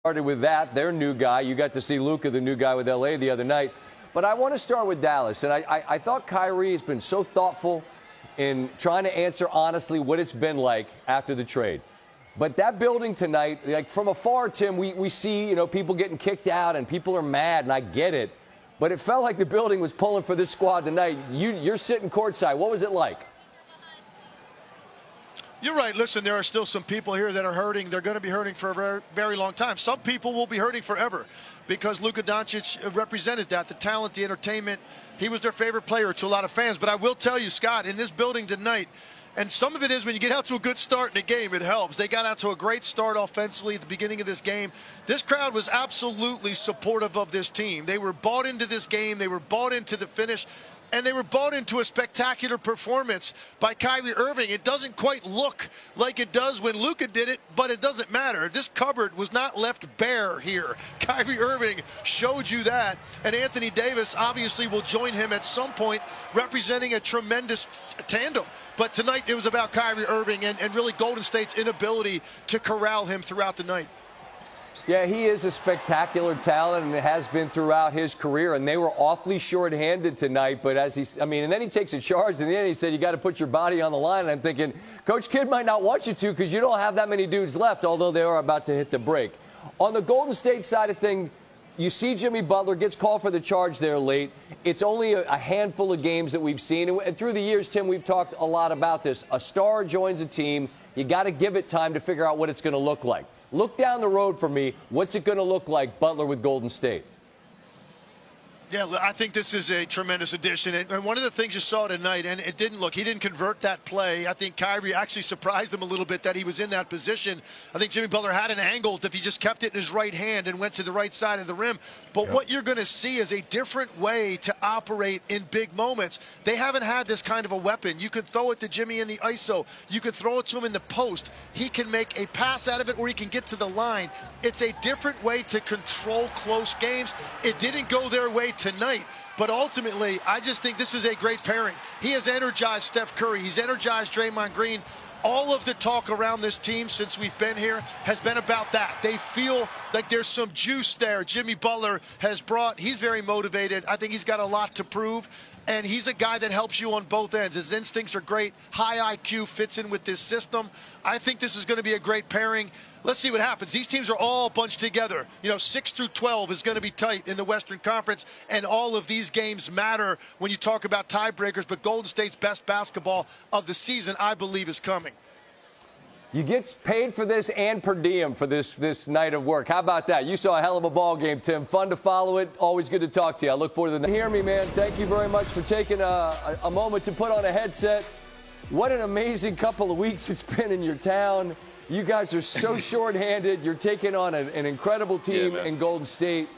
Started with that, their new guy. You got to see Luka, the new guy with L.A. the other night. But I want to start with Dallas. And I thought Kyrie has been so thoughtful in trying to answer honestly what it's been like after the trade. But that building tonight, like from afar, Tim, we see, people getting kicked out and people are mad, and I get it. But it felt like the building was pulling for this squad tonight. You're sitting courtside. What was it like? You're right. Listen, there are still some people here that are hurting. They're going to be hurting for a very, very long time. Some people will be hurting forever because Luka Doncic represented that, the talent, the entertainment. He was their favorite player to a lot of fans. But I will tell you, Scott, in this building tonight, and some of it is when you get out to a good start in a game, it helps. They got out to a great start offensively at the beginning of this game. This crowd was absolutely supportive of this team. They were bought into this game. They were bought into the finish. And they were bought into a spectacular performance by Kyrie Irving. It doesn't quite look like it does when Luka did it, but it doesn't matter. This cupboard was not left bare here. Kyrie Irving showed you that. And Anthony Davis obviously will join him at some point, representing a tremendous tandem. But tonight it was about Kyrie Irving and really Golden State's inability to corral him throughout the night. Yeah, he is a spectacular talent, and it has been throughout his career. And they were awfully short-handed tonight. But and then he takes a charge. In the end, he said, "You got to put your body on the line." And I'm thinking, Coach Kidd might not want you to because you don't have that many dudes left. Although they are about to hit the break. On the Golden State side of things, you see Jimmy Butler gets called for the charge there late. It's only a handful of games that we've seen. And through the years, Tim, we've talked a lot about this. A star joins a team. You got to give it time to figure out what it's going to look like. Look down the road for me. What's it going to look like, Butler with Golden State? Yeah, I think this is a tremendous addition. And one of the things you saw tonight, and he didn't convert that play. I think Kyrie actually surprised him a little bit that he was in that position. I think Jimmy Butler had an angle if he just kept it in his right hand and went to the right side of the rim. But what you're going to see is a different way to operate in big moments. They haven't had this kind of a weapon. You could throw it to Jimmy in the ISO. You could throw it to him in the post. He can make a pass out of it, or he can get to the line. It's a different way to control close games. It didn't go their way tonight, but ultimately I just think this is a great pairing. He has energized Steph Curry. He's energized Draymond Green. All of the talk around this team since we've been here has been about that. They feel like there's some juice there. Jimmy Butler he's very motivated. I think he's got a lot to prove, and he's a guy that helps you on both ends. His instincts are great. High IQ, fits in with this system. I think this is going to be a great pairing. Let's see what happens. These teams are all bunched together. 6 through 12 is going to be tight in the Western Conference, and all of these games matter when you talk about tiebreakers. But Golden State's best basketball of the season, I believe, is coming. You get paid for this and per diem for this night of work. How about that? You saw a hell of a ball game, Tim. Fun to follow it. Always good to talk to you. I look forward to the. Hear me, man. Thank you very much for taking a moment to put on a headset. What an amazing couple of weeks it's been in your town. You guys are so short-handed. You're taking on an incredible team in Golden State.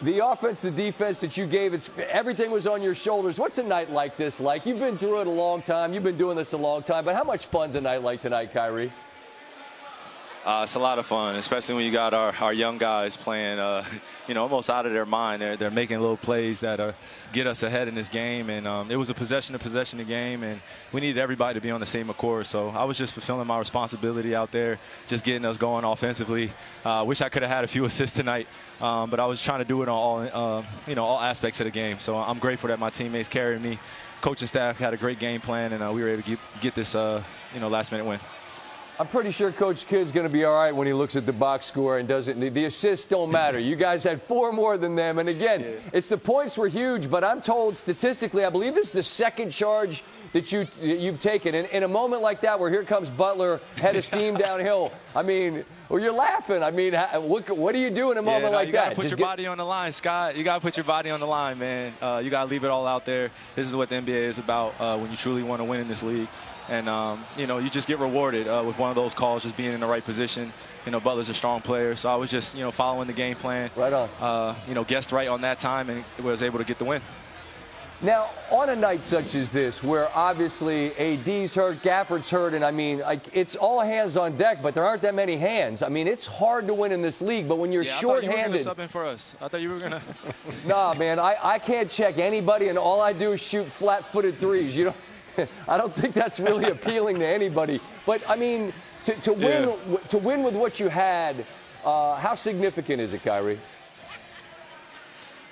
The offense, the defense that you gave, everything was on your shoulders. What's a night like this like? You've been through it a long time. You've been doing this a long time. But how much fun's a night like tonight, Kyrie? It's a lot of fun, especially when you got our young guys playing, almost out of their mind. They're making little plays that get us ahead in this game. And it was a possession-to-possession game, and we needed everybody to be on the same accord. So I was just fulfilling my responsibility out there, just getting us going offensively. Wish I could have had a few assists tonight, but I was trying to do it on all aspects of the game. So I'm grateful that my teammates carried me. Coaching staff had a great game plan, and we were able to get this last-minute win. I'm pretty sure Coach Kidd's going to be all right when he looks at the box score and doesn't. The assists don't matter. You guys had 4 more than them. And again, it's the points were huge, but I'm told statistically, I believe this is the second charge that you've taken. And in a moment like that where here comes Butler, head of steam downhill, you're laughing. What do you do in a moment like that? You got to put your body on the line, Scott. You got to put your body on the line, man. You got to leave it all out there. This is what the NBA is about when you truly want to win in this league. And, you just get rewarded with one of those calls, just being in the right position. Butler's a strong player, so I was just, following the game plan. Right on. Guessed right on that time and was able to get the win. Now, on a night such as this, where obviously AD's hurt, Gafford's hurt, and it's all hands on deck, but there aren't that many hands. It's hard to win in this league, but when you're shorthanded. I thought you were going to sub in for us. I thought you were going to. Nah, man, I can't check anybody, and all I do is shoot flat-footed threes. I don't think that's really appealing to anybody. But, to win with what you had, How significant is it, Kyrie?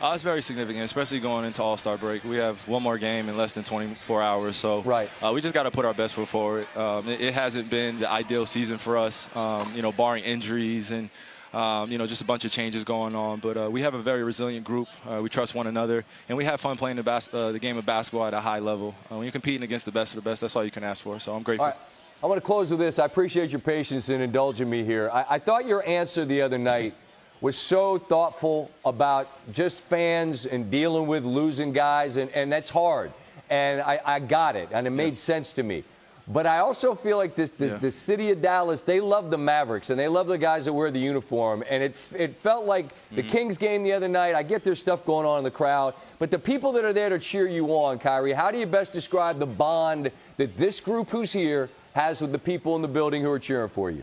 It's very significant, especially going into All-Star break. We have one more game in less than 24 hours, so we just got to put our best foot forward. It hasn't been the ideal season for us, barring injuries and, just a bunch of changes going on. But we have a very resilient group. We trust one another, and we have fun playing the game of basketball at a high level. When you're competing against the best of the best, that's all you can ask for, so I'm grateful. All right. I want to close with this. I appreciate your patience in indulging me here. I thought your answer the other night was so thoughtful about just fans and dealing with losing guys, and that's hard. And I got it, and it made sense to me. But I also feel like the city of Dallas, they love the Mavericks, and they love the guys that wear the uniform. And it felt like the Kings game the other night. I get there's stuff going on in the crowd, but the people that are there to cheer you on, Kyrie, how do you best describe the bond that this group who's here has with the people in the building who are cheering for you?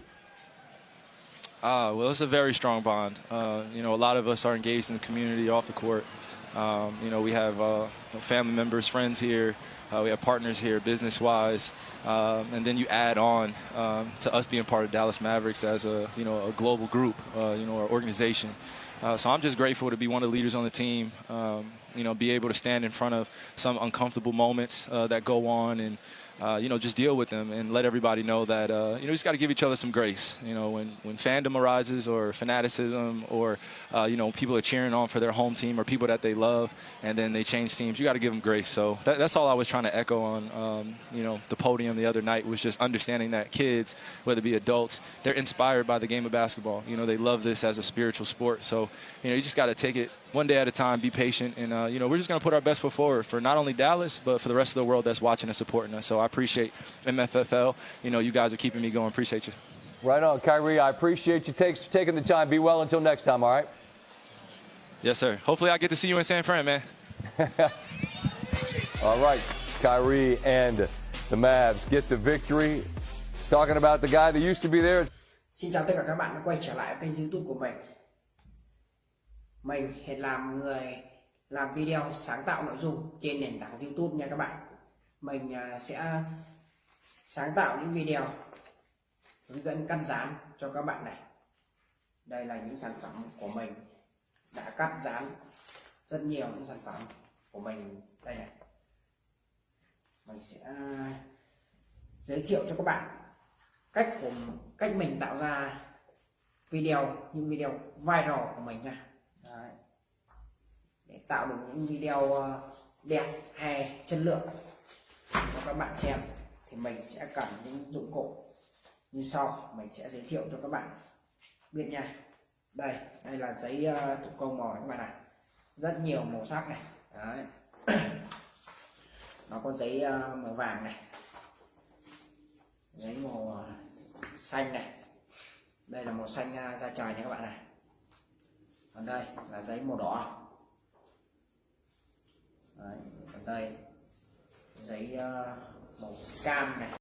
Well, it's a very strong bond. A lot of us are engaged in the community off the court. We have family members, friends here. We have partners here business-wise. And then you add on to us being part of Dallas Mavericks as a global group, our organization. So I'm just grateful to be one of the leaders on the team, be able to stand in front of some uncomfortable moments that go on and, just deal with them and let everybody know that, you just got to give each other some grace. When fandom arises or fanaticism or, people are cheering on for their home team or people that they love and then they change teams, you got to give them grace. So that's all I was trying to echo on, the podium the other night was just understanding that kids, whether it be adults, they're inspired by the game of basketball. They love this as a spiritual sport. So, you just got to take it one day at a time, be patient, and, we're just going to put our best foot forward for not only Dallas, but for the rest of the world that's watching and supporting us. So I appreciate MFFL. You guys are keeping me going. Appreciate you. Right on, Kyrie. I appreciate you taking the time. Be well until next time, all right? Yes, sir. Hopefully I get to see you in San Fran, man. All right, Kyrie and the Mavs get the victory. Talking about the guy that used to be there. Xin chào tất cả các bạn đã quay trở lại kênh YouTube của mình. Mình hiện làm người làm video sáng tạo nội dung trên nền tảng YouTube nha các bạn. Mình sẽ sáng tạo những video hướng dẫn cắt dán cho các bạn này. Đây là những sản phẩm của mình đã cắt dán rất nhiều những sản phẩm của mình đây này. Mình sẽ giới thiệu cho các bạn cách mình tạo ra những video viral của mình nha. Đấy. Để tạo được những video đẹp hay chất lượng cho các bạn xem thì mình sẽ cần những dụng cụ như sau. Mình sẽ giới thiệu cho các bạn biết nha. Đây là giấy thủ công màu các bạn này, rất nhiều màu sắc này. Đấy. Nó có giấy màu vàng này, giấy màu xanh này, đây là màu xanh da trời nha các bạn này. Còn đây là giấy màu đỏ. Đấy. Còn đây giấy màu cam này.